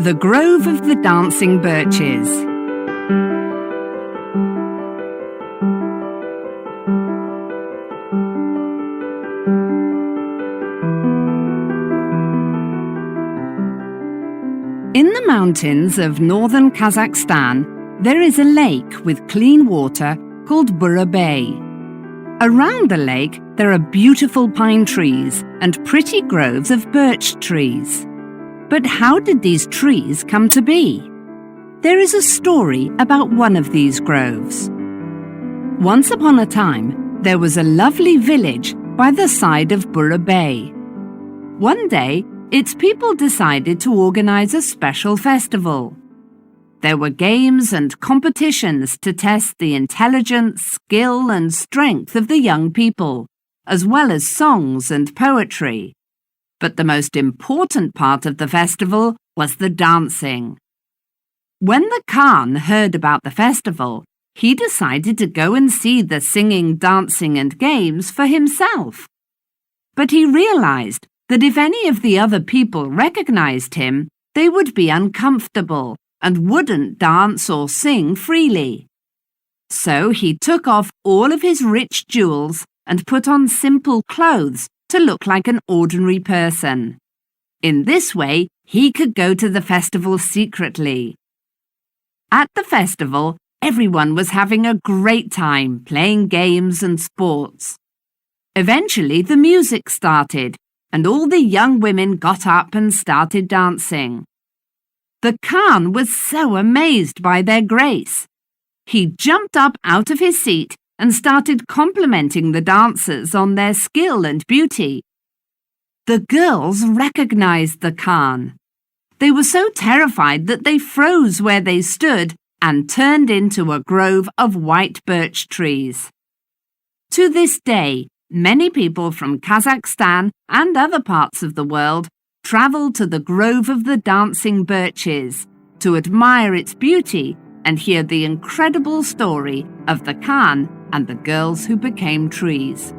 The Grove of the Dancing Birches. In the mountains of northern Kazakhstan, there is a lake with clean water called Birch. Around the lake, there are beautiful pine trees and pretty groves of birch trees. But how did these trees come to be? There is a story about one of these groves. Once upon a time, there was a lovely village by the side of Birch. One day, its people decided to organize a special festival. There were games and competitions to test the intelligence, skill, and strength of the young people, as well as songs and poetry. But the most important part of the festival was the dancing. When the Khan heard about the festival, he decided to go and see the singing, dancing, and games for himself. But he realized that if any of the other people recognized him, they would be uncomfortable and wouldn't dance or sing freely. So he took off all of his rich jewels and put on simple clothes to look like an ordinary person. In this way, he could go to the festival secretly. At the festival, everyone was having a great time playing games and sports. Eventually, the music started, and all the young women got up and started dancing. The Khan was so amazed by their grace. He jumped up out of his seat and started complimenting the dancers on their skill and beauty. The girls recognized the Khan. They were so terrified that they froze where they stood and turned into a grove of white birch trees. To this day, many people from Kazakhstan and other parts of the world travel to the Grove of the Dancing Birches to admire its beauty and hear the incredible story of the Khan and the girls who became trees.